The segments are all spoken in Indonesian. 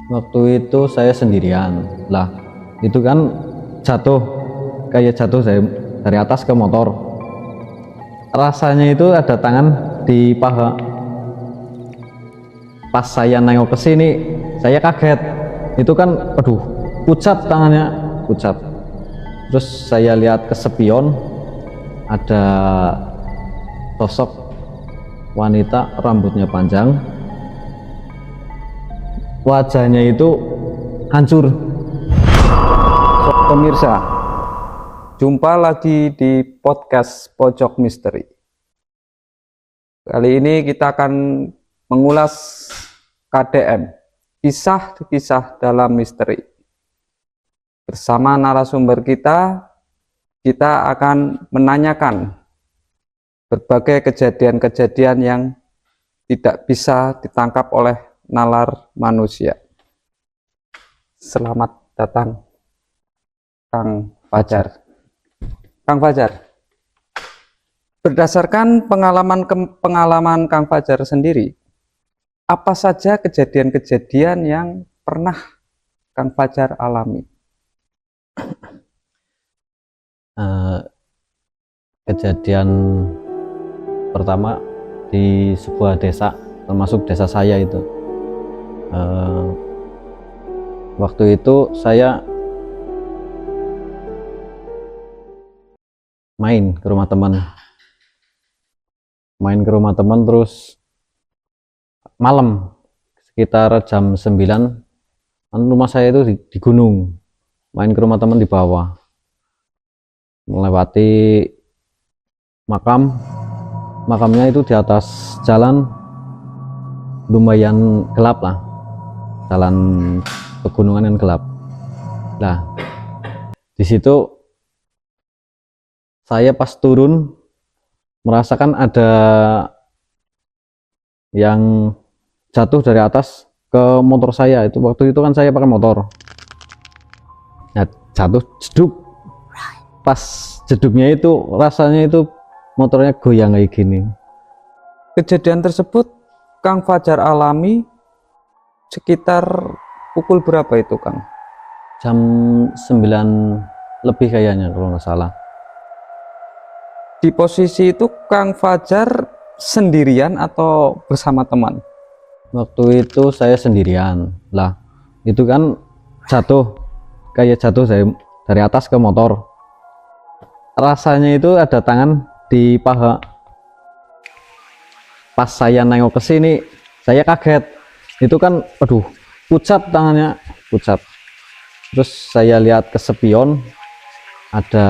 Waktu itu saya sendirian lah, itu kan jatuh, kayak jatuh dari atas ke motor. Rasanya itu ada tangan di paha. Pas saya nengok ke sini, saya kaget. Itu kan, aduh, pucat tangannya, pucat. Terus saya lihat ke spion, ada sosok wanita, rambutnya panjang, wajahnya itu hancur. Pemirsa, jumpa lagi di podcast Pojok Misteri. Kali ini kita akan mengulas KDM, kisah-kisah dalam misteri. Bersama narasumber kita akan menanyakan berbagai kejadian-kejadian yang tidak bisa ditangkap oleh nalar manusia. Selamat datang, Kang Fajar. Kang Fajar, berdasarkan pengalaman Kang Fajar sendiri, apa saja kejadian-kejadian yang pernah Kang Fajar alami? Kejadian pertama di sebuah desa, termasuk desa saya itu. Waktu itu saya main ke rumah teman, terus malam sekitar jam 9, rumah saya itu di gunung, main ke rumah teman di bawah, melewati makamnya itu di atas jalan lumayan gelap lah, jalan pegunungan yang gelap. Nah, di situ saya pas turun merasakan ada yang jatuh dari atas ke motor saya. Itu waktu itu kan saya pakai motor. Nah, jatuh jeduk. Pas jeduknya itu rasanya itu motornya goyang kayak gini. Kejadian tersebut Kang Fajar alami sekitar pukul berapa itu, Kang? Jam 9 lebih kayaknya kalau nggak salah. Di posisi itu Kang Fajar sendirian atau bersama teman? Waktu itu saya sendirian lah, itu kan jatuh, kayak jatuh dari atas ke motor. Rasanya itu ada tangan di paha. Pas saya nengok ke sini, saya kaget. Itu kan, aduh, pucat tangannya, pucat. Terus saya lihat ke spion, ada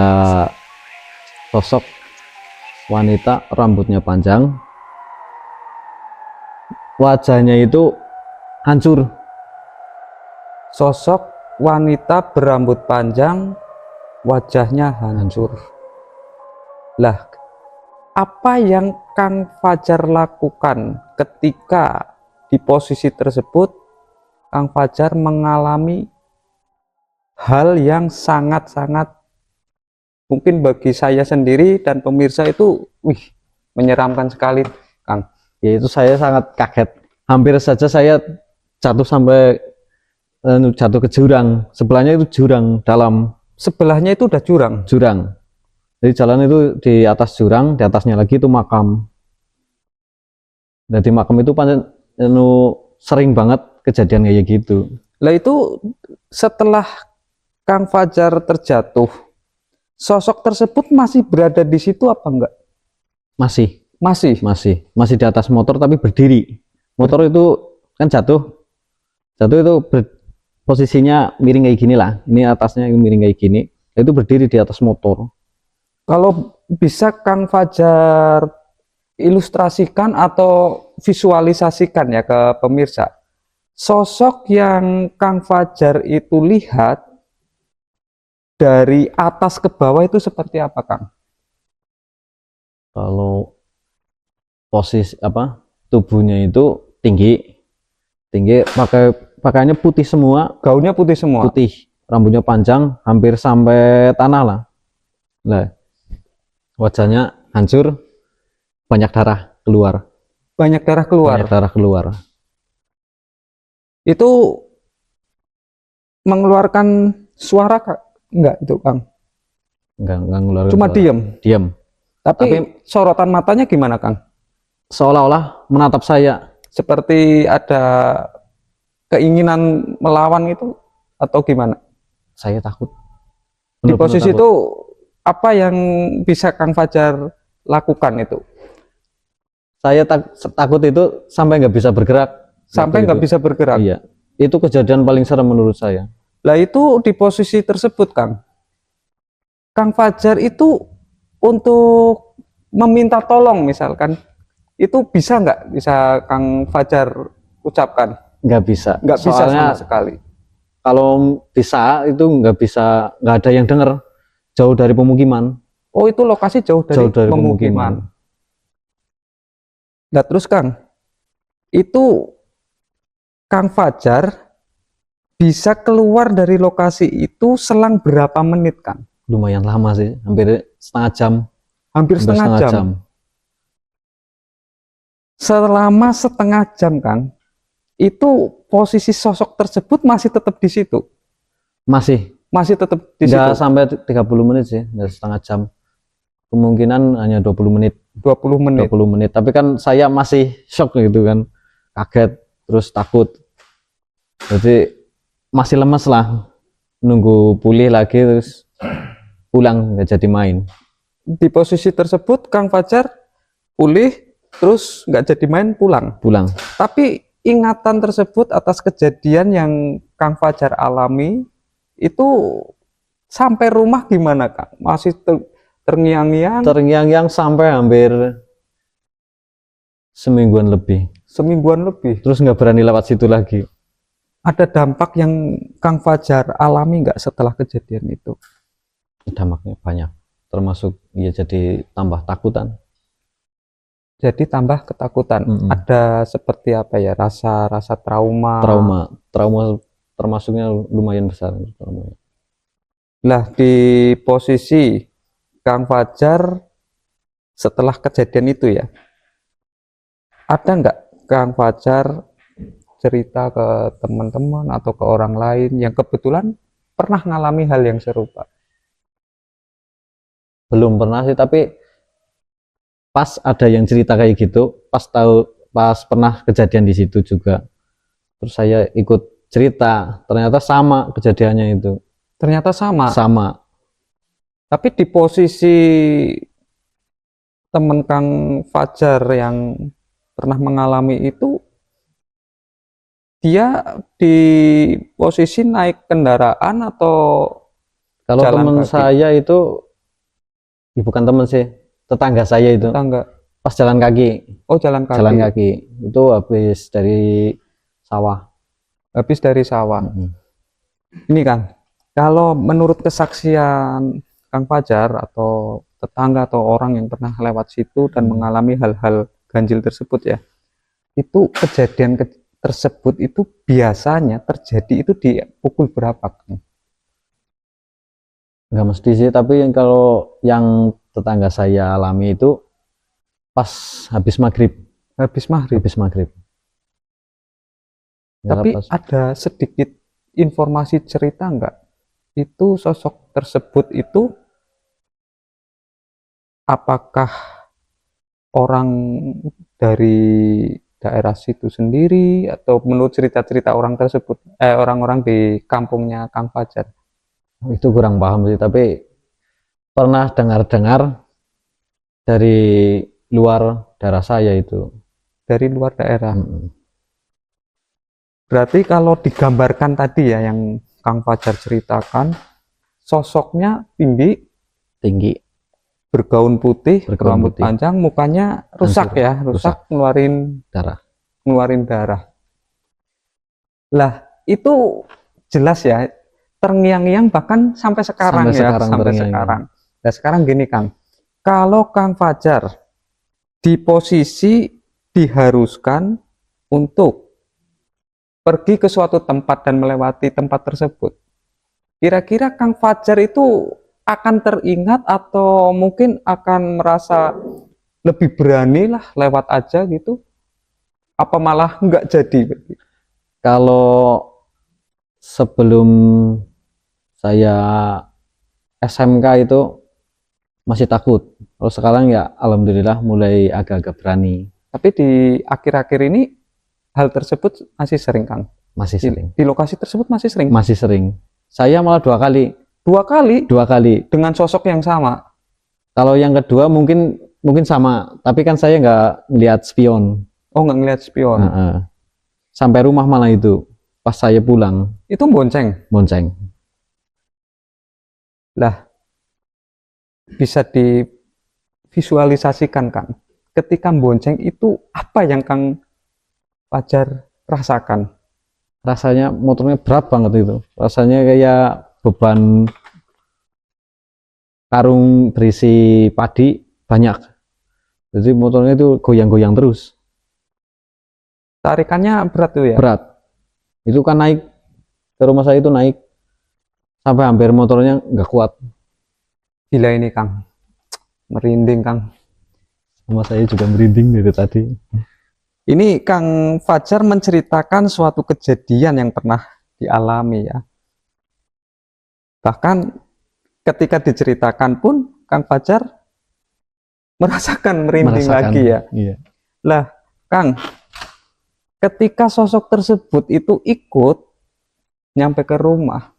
sosok wanita, rambutnya panjang, wajahnya itu hancur. Sosok wanita berambut panjang, wajahnya hancur. Lah, apa yang Kang Fajar lakukan ketika di posisi tersebut Kang Fajar mengalami hal yang sangat-sangat mungkin bagi saya sendiri dan pemirsa itu menyeramkan sekali, Kang. Yaitu saya sangat kaget, hampir saja saya jatuh sampai jatuh ke jurang. Sebelahnya itu jurang dalam. Sebelahnya itu udah Jurang, jadi jalan itu di atas jurang, di atasnya lagi itu makam. Dan di makam itu sering banget kejadian kayak gitu. Lah itu setelah Kang Fajar terjatuh, sosok tersebut masih berada di situ apa enggak? Masih di atas motor tapi berdiri. Motor itu kan jatuh itu posisinya miring kayak gini lah, ini atasnya miring kayak gini, itu berdiri di atas motor. Kalau bisa Kang Fajar ilustrasikan atau visualisasikan ya ke pemirsa, sosok yang Kang Fajar itu lihat dari atas ke bawah itu seperti apa, Kang? Kalau posisi tubuhnya itu tinggi, pakaiannya putih semua, Gaunnya putih semua. putih, rambutnya panjang hampir sampai tanah lah. Nah, wajahnya hancur, banyak darah keluar. Banyak darah keluar. Banyak darah keluar. Itu mengeluarkan suara Kak? Enggak itu Kang. Enggak ngeluarin Cuma suara. diem. Diam. Tapi sorotan matanya gimana Kang? Seolah-olah menatap saya. Seperti ada keinginan melawan itu atau gimana? Saya takut. Di Bener-bener posisi takut. itu apa yang bisa Kang Fajar lakukan itu? Saya takut itu sampai nggak bisa bergerak. Sampai Waktu nggak itu. bisa bergerak. Iya. Itu kejadian paling serem menurut saya. Lah itu di posisi tersebut Kang Fajar itu untuk meminta tolong misalkan itu bisa nggak bisa Kang Fajar ucapkan? Nggak bisa. Nggak bisa Soalnya sama sekali. kalau bisa itu nggak bisa, nggak ada yang dengar. Jauh dari pemukiman. Oh itu lokasi jauh dari pemukiman. Nah terus Kang, itu Kang Fajar bisa keluar dari lokasi itu selang berapa menit Kang? Lumayan lama sih, hampir setengah jam. Hampir setengah jam. Selama setengah jam Kang, itu posisi sosok tersebut masih tetap di situ? Masih tetap di nggak situ? sampai 30 menit sih, nggak setengah jam. Kemungkinan hanya 20 menit. 20 menit. 20 menit. Tapi kan saya masih shock gitu kan. Kaget, terus takut. Jadi masih lemes lah. Nunggu pulih lagi terus pulang, nggak jadi main. Di posisi tersebut Kang Fajar pulih terus nggak jadi main pulang. Tapi ingatan tersebut atas kejadian yang Kang Fajar alami itu sampai rumah gimana Kang? Masih terngiang-ngiang? Terngiang-ngiang sampai hampir semingguan lebih. Terus nggak berani lewat situ lagi. Ada dampak yang Kang Fajar alami nggak setelah kejadian itu? Dampaknya banyak, termasuk ya jadi tambah takutan. Jadi tambah ketakutan. Ada seperti apa ya, rasa trauma termasuknya lumayan besar. Lah di posisi Kang Fajar setelah kejadian itu ya, ada nggak Kang Fajar cerita ke teman-teman atau ke orang lain yang kebetulan pernah ngalami hal yang serupa? Belum pernah sih, tapi pas ada yang cerita kayak gitu, pas pernah kejadian di situ juga, terus saya ikut cerita, ternyata sama kejadiannya itu. Ternyata sama. Tapi di posisi teman Kang Fajar yang pernah mengalami itu, dia di posisi naik kendaraan atau kalau teman saya itu bukan teman sih, tetangga saya itu. Pas jalan kaki. Oh, jalan kaki. Itu habis dari sawah. Ini Kang, kalau menurut kesaksian Kang Fajar atau tetangga atau orang yang pernah lewat situ dan mengalami hal-hal ganjil tersebut ya, itu kejadian tersebut itu biasanya terjadi itu di pukul berapa Kang? Nggak mesti sih, tapi kalau yang tetangga saya alami itu pas habis maghrib. Tapi ada sedikit informasi cerita nggak? Itu sosok tersebut itu apakah orang dari daerah situ sendiri atau menurut cerita-cerita orang tersebut, orang-orang di kampungnya Kang Fajar? Itu kurang paham sih, tapi pernah dengar-dengar dari luar daerah saya itu. Dari luar daerah. Berarti kalau digambarkan tadi ya yang Kang Fajar ceritakan, sosoknya tinggi, bergaun putih, rambut panjang, mukanya rusak ya, ngeluarin darah. Lah itu jelas ya, terngiang-ngiang bahkan sampai sekarang. Nah sekarang gini Kang, kalau Kang Fajar di posisi diharuskan untuk pergi ke suatu tempat dan melewati tempat tersebut, kira-kira Kang Fajar itu akan teringat atau mungkin akan merasa lebih berani lah lewat aja gitu? Apa malah nggak jadi? Kalau sebelum saya SMK itu masih takut. Kalau sekarang ya alhamdulillah mulai agak-agak berani. Tapi di akhir-akhir ini hal tersebut masih sering, Kang. Masih Di, sering. di lokasi tersebut masih sering. Masih sering. Saya malah 2 kali. 2 kali Dua kali. dengan sosok yang sama. Kalau yang kedua mungkin sama, tapi kan saya nggak lihat spion. Oh, nggak ngeliat spion. Heeh. Sampai rumah malah itu. Pas saya pulang, Itu bonceng. bonceng. Lah, bisa divisualisasikan, Kang. Ketika bonceng itu apa yang Kang Fajar rasakan? Rasanya motornya berat banget itu. Rasanya kayak beban karung berisi padi banyak. Jadi motornya itu goyang-goyang terus. Tarikannya berat tuh ya. Berat. Itu kan naik ke rumah saya itu naik sampai hampir motornya nggak kuat. Gila ini, Kang. Merinding, Kang. Sama saya juga merinding dari tadi. Ini Kang Fajar menceritakan suatu kejadian yang pernah dialami ya. Bahkan ketika diceritakan pun Kang Fajar merasakan merinding lagi ya. Iya. Lah, Kang, ketika sosok tersebut itu ikut nyampe ke rumah,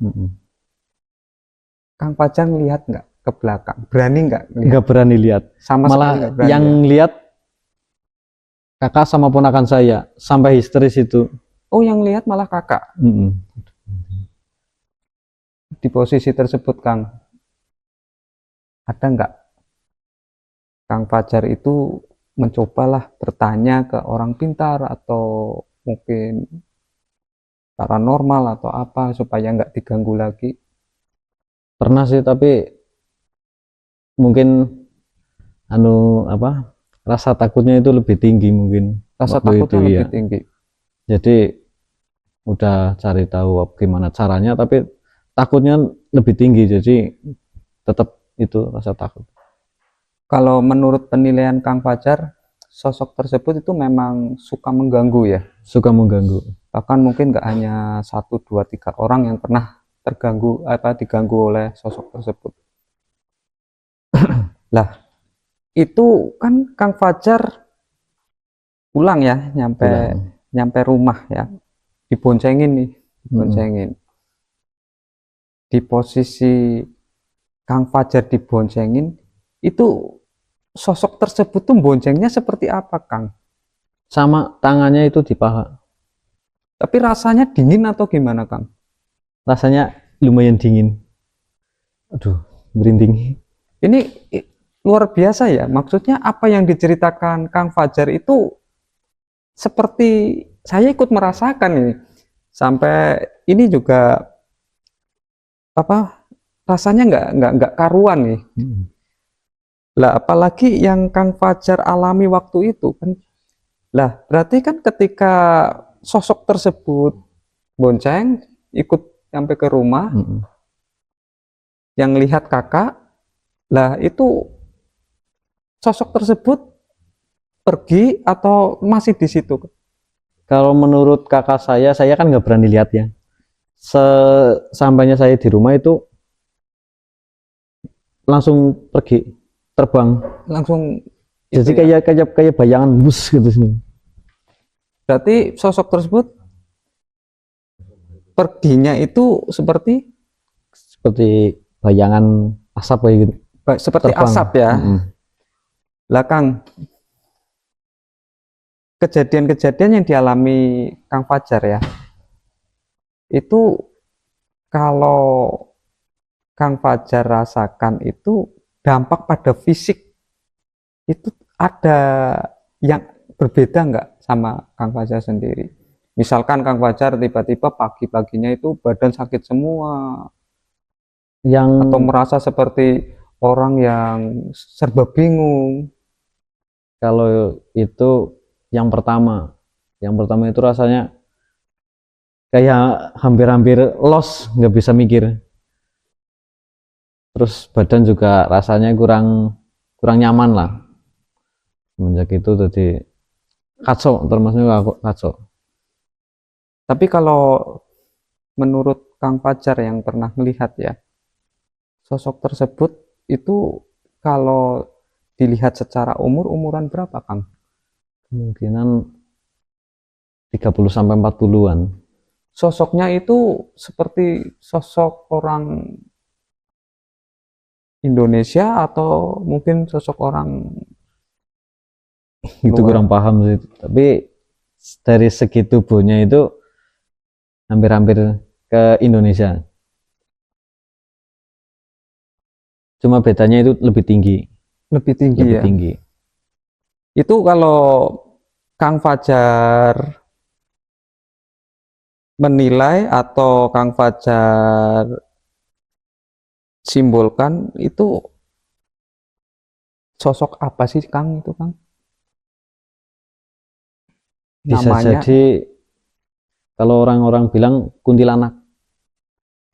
Kang Fajar ngelihat nggak ke belakang? Berani nggak ngelihat? Nggak berani lihat. Sama sekali nggak Malah berani yang ya? lihat kakak sama ponakan saya sampai histeris itu. Oh, yang lihat malah kakak di posisi tersebut, Kang. Ada nggak Kang Fajar itu mencobalah bertanya ke orang pintar atau mungkin paranormal atau apa supaya nggak diganggu lagi? Pernah sih, tapi mungkin rasa takutnya itu lebih tinggi mungkin Rasa waktu takutnya itu, lebih ya. tinggi. Jadi udah cari tahu gimana caranya, tapi takutnya lebih tinggi, jadi tetap itu rasa takut. Kalau menurut penilaian Kang Fajar, sosok tersebut itu memang suka mengganggu ya. Suka mengganggu. Bahkan mungkin nggak hanya 1, 2, 3 orang yang pernah diganggu oleh sosok tersebut. Lah, itu kan Kang Fajar pulang ya, Pulang. nyampe rumah ya, diboncengin nih, diboncengin. Di posisi Kang Fajar diboncengin, itu sosok tersebut tuh boncengnya seperti apa, Kang? Sama tangannya itu di paha. Tapi rasanya dingin atau gimana, Kang? Rasanya lumayan dingin. Aduh, merinding. Ini luar biasa ya. Maksudnya apa yang diceritakan Kang Fajar itu seperti saya ikut merasakan ini. Sampai ini juga apa rasanya nggak karuan nih. Lah apalagi yang Kang Fajar alami waktu itu kan. Lah berarti kan ketika sosok tersebut bonceng ikut sampai ke rumah, yang lihat kakak, lah itu sosok tersebut pergi atau masih di situ? Kalau menurut kakak saya kan nggak berani lihat ya. Sesampainya saya di rumah itu langsung pergi, terbang. Langsung Jadi itu ya. kayak bayangan bus gitu sih. Berarti sosok tersebut perginya itu seperti bayangan asap kayak gitu. seperti Terbang. asap ya. Lah Kang, kejadian-kejadian yang dialami Kang Fajar ya, itu kalau Kang Fajar rasakan itu dampak pada fisik itu ada yang berbeda nggak sama Kang Fajar sendiri? Misalkan Kang Fajar tiba-tiba pagi-paginya itu badan sakit semua, atau merasa seperti orang yang serba bingung. Kalau itu yang pertama itu rasanya kayak hampir-hampir los, nggak bisa mikir. Terus badan juga rasanya kurang nyaman lah. Semenjak itu jadi kacau, termasuk aku kacau. Tapi kalau menurut Kang Fajar yang pernah melihat ya, sosok tersebut itu kalau dilihat secara umuran berapa Kang? Kemungkinan 30 sampai 40-an. Sosoknya itu seperti sosok orang Indonesia atau mungkin sosok orang Itu luar? kurang paham sih, tapi dari segi tubuhnya itu hampir-hampir ke Indonesia, cuma bedanya itu lebih tinggi. Lebih tinggi Lebih ya. tinggi. Itu kalau Kang Fajar menilai atau Kang Fajar simbolkan itu sosok apa sih Kang itu Kang? Bisa Namanya jadi kalau orang-orang bilang kuntilanak.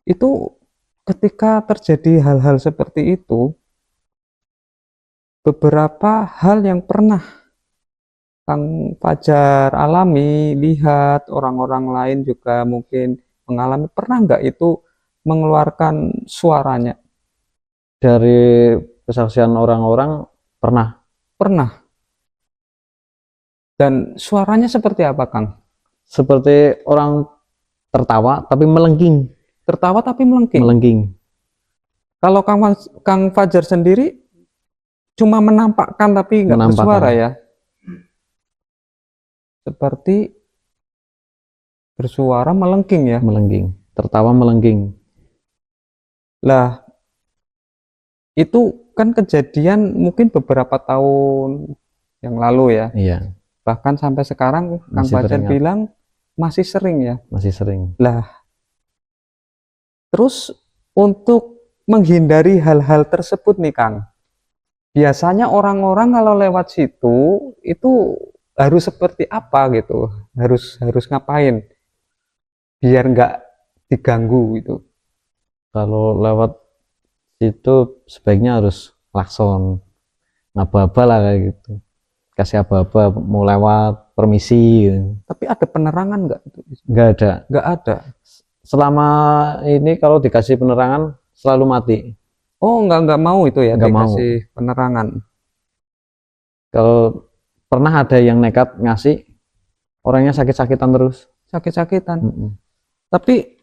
itu ketika terjadi hal-hal seperti itu, beberapa hal yang pernah Kang Fajar alami, lihat orang-orang lain juga mungkin mengalami, pernah nggak itu mengeluarkan suaranya? Dari kesaksian orang-orang pernah Pernah. Dan suaranya seperti apa Kang? seperti orang tertawa tapi melengking. Tertawa tapi melengking. Melengking. Kalau Kang Fajar sendiri cuma menampakkan tapi nggak bersuara Menampakkan. ya, seperti bersuara melengking ya. Melengking. Tertawa melengking. Lah, itu kan kejadian mungkin beberapa tahun yang lalu ya. Iya, Bahkan sampai sekarang Kang masih Fajar teringat. bilang masih sering ya. Masih sering. Lah, terus untuk menghindari hal-hal tersebut nih Kang, biasanya orang-orang kalau lewat situ itu harus seperti apa gitu, harus harus ngapain biar nggak diganggu gitu. Kalau lewat situ sebaiknya harus klakson. Aba-aba lah kayak gitu. Kasih aba-aba mau lewat, permisi gitu. Tapi ada penerangan nggak itu? Nggak ada. Nggak ada. Selama ini kalau dikasih penerangan selalu mati. Oh, nggak mau itu ya Nggak mau. dikasih penerangan. Kalau pernah ada yang nekat ngasih, orangnya sakit-sakitan terus. Sakit-sakitan. Mm-mm. Tapi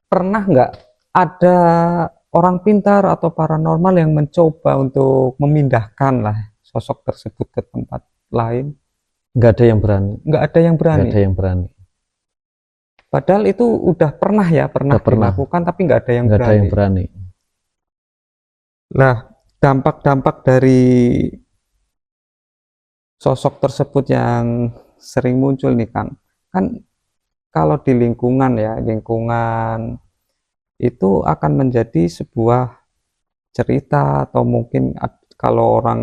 pernah nggak ada orang pintar atau paranormal yang mencoba untuk memindahkan lah sosok tersebut ke tempat lain? Nggak ada yang berani. Nggak ada yang Nggak berani. ada yang berani. Padahal itu udah pernah ya, pernah Nggak pernah. dilakukan, tapi nggak ada yang Nggak ada berani. yang berani. Nah, dampak-dampak dari sosok tersebut yang sering muncul nih Kang, kan kalau di lingkungan ya, lingkungan itu akan menjadi sebuah cerita atau mungkin kalau orang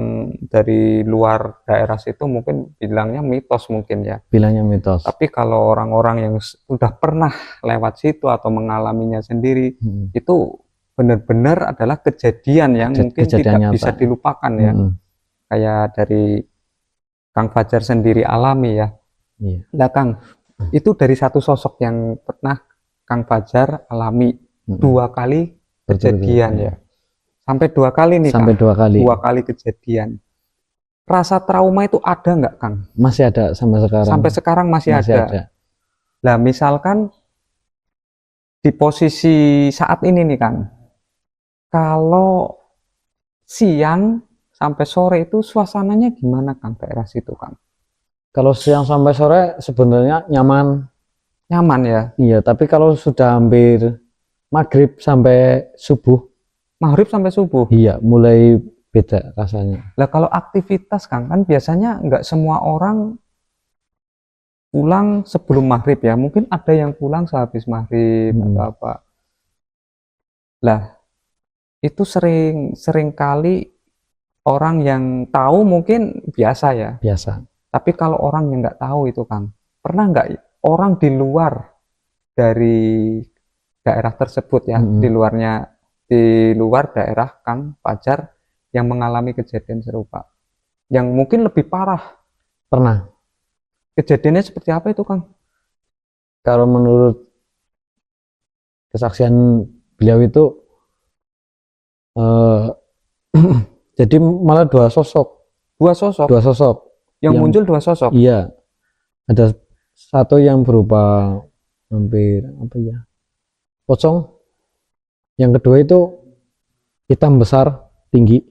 dari luar daerah situ mungkin bilangnya mitos mungkin ya. Bilangnya mitos. Tapi kalau orang-orang yang udah pernah lewat situ atau mengalaminya sendiri, Mm-mm. itu benar-benar adalah kejadian yang mungkin Kejadian tidak nyata. bisa dilupakan ya. Mm-mm. Kayak dari Kang Fajar sendiri alami ya. Iya. Nah Kang, itu dari satu sosok yang pernah Kang Fajar alami Mm-mm. 2 kali kejadian Betul-betul. ya. Sampai 2 kali nih Sampai Kang, 2 kali. 2 kali kejadian. Rasa trauma itu ada nggak Kang? Masih ada sampai sekarang. Sampai sekarang masih ada. Nah misalkan di posisi saat ini nih Kang, kalau siang sampai sore itu suasananya gimana Kang daerah situ Kang? Kalau siang sampai sore sebenarnya nyaman. Nyaman ya? Iya, tapi kalau sudah hampir maghrib sampai subuh, Maghrib sampai subuh? iya mulai beda rasanya. Lah kalau aktivitas Kang, kan biasanya nggak semua orang pulang sebelum maghrib ya. Mungkin ada yang pulang sehabis maghrib atau apa. Lah itu sering kali orang yang tahu mungkin biasa ya. Biasa. Tapi kalau orang yang nggak tahu itu Kang, pernah nggak orang di luar dari daerah tersebut ya, di luar daerah Kang Fajar yang mengalami kejadian serupa, yang mungkin lebih parah? Pernah. Kejadiannya seperti apa itu Kang? Kalau menurut kesaksian beliau itu eh, jadi malah dua sosok Dua sosok yang yang muncul, dua sosok. iya, ada satu yang berupa hampir apa ya, pocong, yang kedua itu hitam besar tinggi,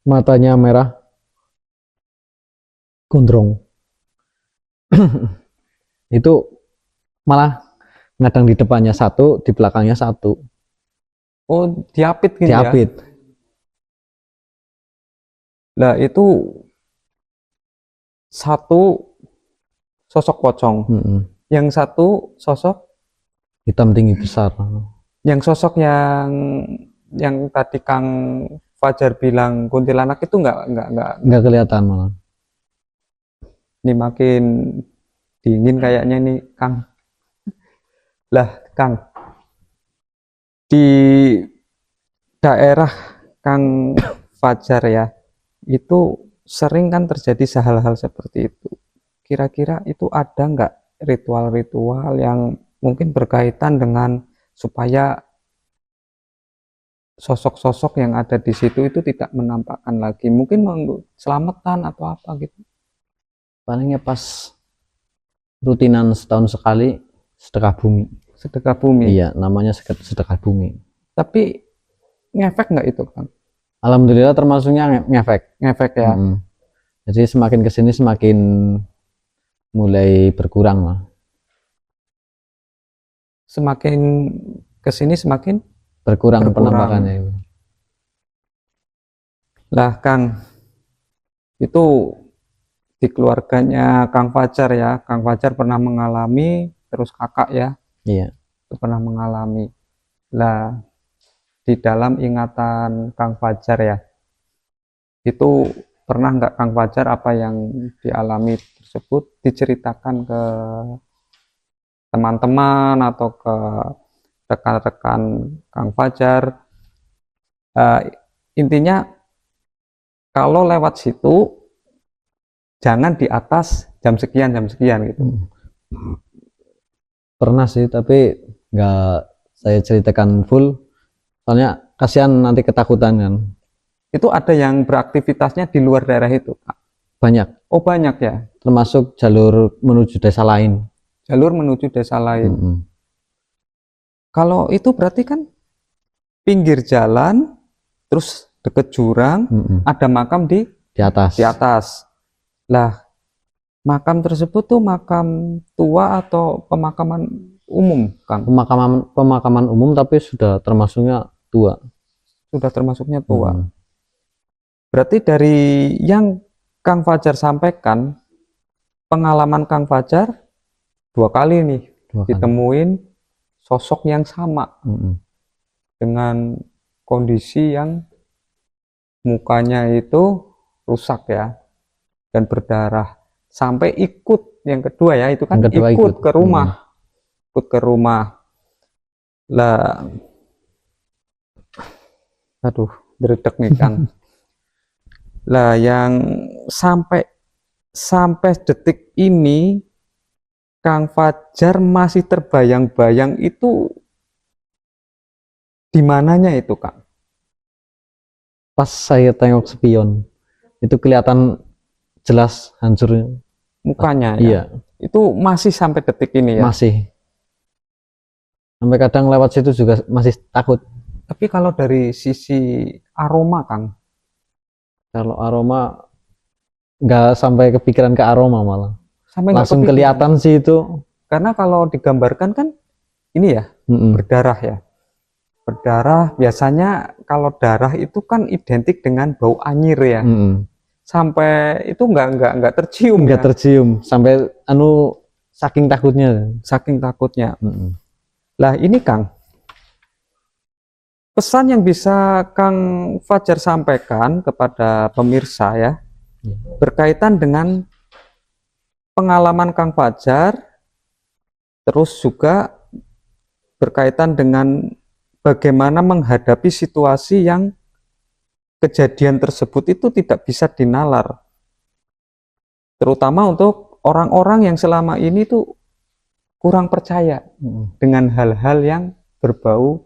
matanya merah gondrong. Itu malah ngadang di depannya satu, di belakangnya satu, Oh, diapit gini ya. diapit. Lah itu satu sosok pocong, Mm-mm. yang satu sosok, Hitam tinggi besar. yang sosok yang tadi Kang Fajar bilang kuntilanak itu nggak. Nggak kelihatan malah. Ini makin dingin kayaknya nih Kang. Lah Kang, di daerah Kang Fajar ya, itu sering kan terjadi hal-hal seperti itu. Kira-kira itu ada nggak ritual-ritual yang mungkin berkaitan dengan supaya sosok-sosok yang ada di situ itu tidak menampakkan lagi, mungkin untuk selamatan atau apa gitu? Palingnya pas rutinan setahun sekali sedekah bumi. Sedekah bumi. Iya, namanya sedekah bumi. Tapi ngefek nggak itu Kang? Alhamdulillah termasuknya ngefek. Ngefek ya. Mm-mm. Jadi semakin kesini semakin mulai berkurang lah. Semakin kesini semakin Berkurang berkurang. penampakannya itu. Lah Kang, itu di keluarganya Kang Fajar ya, Kang Fajar pernah mengalami, terus kakak ya, Iya. itu pernah mengalami. Lah di dalam ingatan Kang Fajar ya, itu pernah nggak Kang Fajar apa yang dialami tersebut diceritakan ke teman-teman atau ke rekan-rekan Kang Fajar? Intinya kalau lewat situ jangan di atas jam sekian gitu. Pernah sih, tapi nggak saya ceritakan full. Soalnya kasihan nanti ketakutan kan. Itu ada yang beraktivitasnya di luar daerah itu, Kak? Banyak, Oh banyak ya, termasuk jalur menuju desa lain. jalur menuju desa lain. Mm-mm. Kalau itu berarti kan pinggir jalan, terus deket jurang, Mm-mm. ada makam di Di atas. Lah, makam tersebut tuh makam tua atau pemakaman umum, Kang? Pemakaman umum, tapi sudah termasuknya tua. Sudah termasuknya tua. Mm. Berarti dari yang Kang Fajar sampaikan, pengalaman Kang Fajar 2 kali nih 2 kali. ditemuin sosok yang sama Mm-mm. dengan kondisi yang mukanya itu rusak ya dan berdarah, sampai ikut yang kedua ya, itu kan Yang kedua ikut ke rumah. Ikut ke rumah lah. Aduh, deredek nih Kang. Lah yang sampai detik ini Kang Fajar masih terbayang-bayang itu di mananya itu, Kang? Pas saya tengok spion, itu kelihatan jelas hancurnya. Mukanya ya. Iya, Itu masih sampai detik ini ya. masih. Sampai kadang lewat situ juga masih takut. Tapi kalau dari sisi aroma, Kang, Kalau aroma nggak sampai kepikiran ke aroma malah. sampai nggak Langsung kepikiran. kelihatan sih itu. Karena kalau digambarkan kan ini ya, Mm-mm. berdarah ya. Berdarah, biasanya kalau darah itu kan identik dengan bau anyir ya. Mm-mm. Sampai itu nggak tercium Nggak ya. tercium sampai saking takutnya. Saking takutnya. Mm-mm. Lah ini Kang, pesan yang bisa Kang Fajar sampaikan kepada pemirsa ya, berkaitan dengan pengalaman Kang Fajar, terus juga berkaitan dengan bagaimana menghadapi situasi yang kejadian tersebut itu tidak bisa dinalar. Terutama untuk orang-orang yang selama ini tuh kurang percaya Mm-mm. dengan hal-hal yang berbau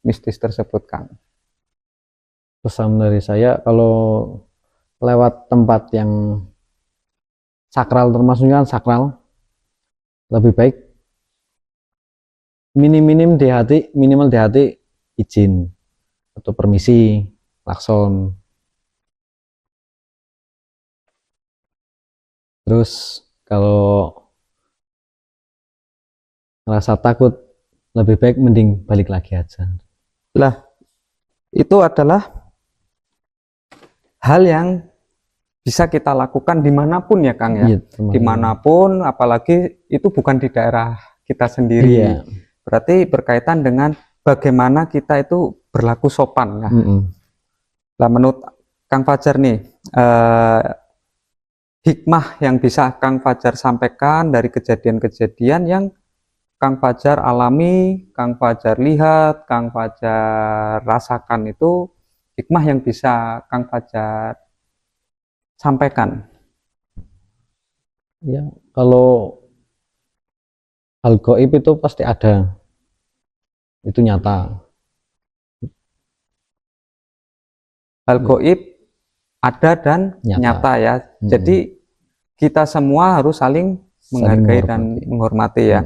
mistis tersebut, Kang? Pesan dari saya, kalau lewat tempat yang sakral, termasuknya kan sakral, lebih baik minimal di hati izin atau permisi, klakson. Terus kalau ngerasa takut, lebih baik mending balik lagi aja. Lah, itu adalah hal yang bisa kita lakukan dimanapun ya, Kang ya. Iya, termasuk. Dimanapun, apalagi itu bukan di daerah kita sendiri. Iya. Berarti berkaitan dengan bagaimana kita itu berlaku sopan. Nah, Lah menurut Kang Fajar nih, hikmah yang bisa Kang Fajar sampaikan dari kejadian-kejadian yang Kang Fajar alami, Kang Fajar lihat, Kang Fajar rasakan, itu hikmah yang bisa Kang Fajar sampaikan. Ya, kalau hal gaib itu pasti ada, itu nyata. Hal gaib ada dan nyata ya. Jadi kita semua harus saling menghargai dan menghormati ya.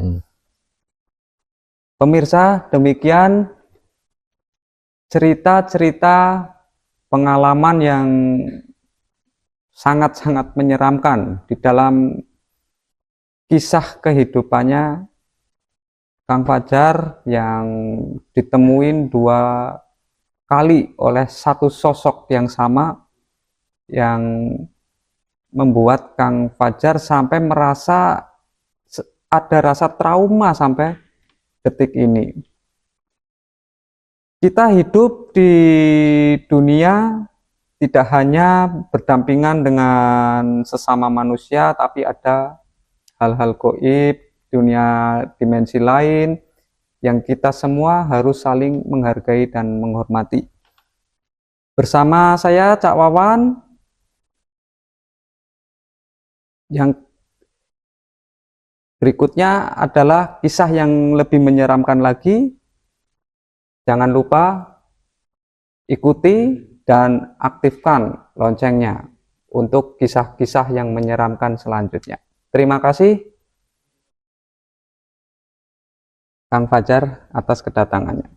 Pemirsa, demikian cerita-cerita pengalaman yang sangat-sangat menyeramkan di dalam kisah kehidupannya Kang Fajar yang ditemuin 2 kali oleh satu sosok yang sama, yang membuat Kang Fajar sampai merasa ada rasa trauma sampai detik ini. Kita hidup di dunia tidak hanya berdampingan dengan sesama manusia, tapi ada hal-hal gaib, dunia dimensi lain yang kita semua harus saling menghargai dan menghormati. Bersama saya Cak Wawan, yang berikutnya adalah kisah yang lebih menyeramkan lagi. Jangan lupa ikuti dan aktifkan loncengnya untuk kisah-kisah yang menyeramkan selanjutnya. Terima kasih Kang Fajar atas kedatangannya.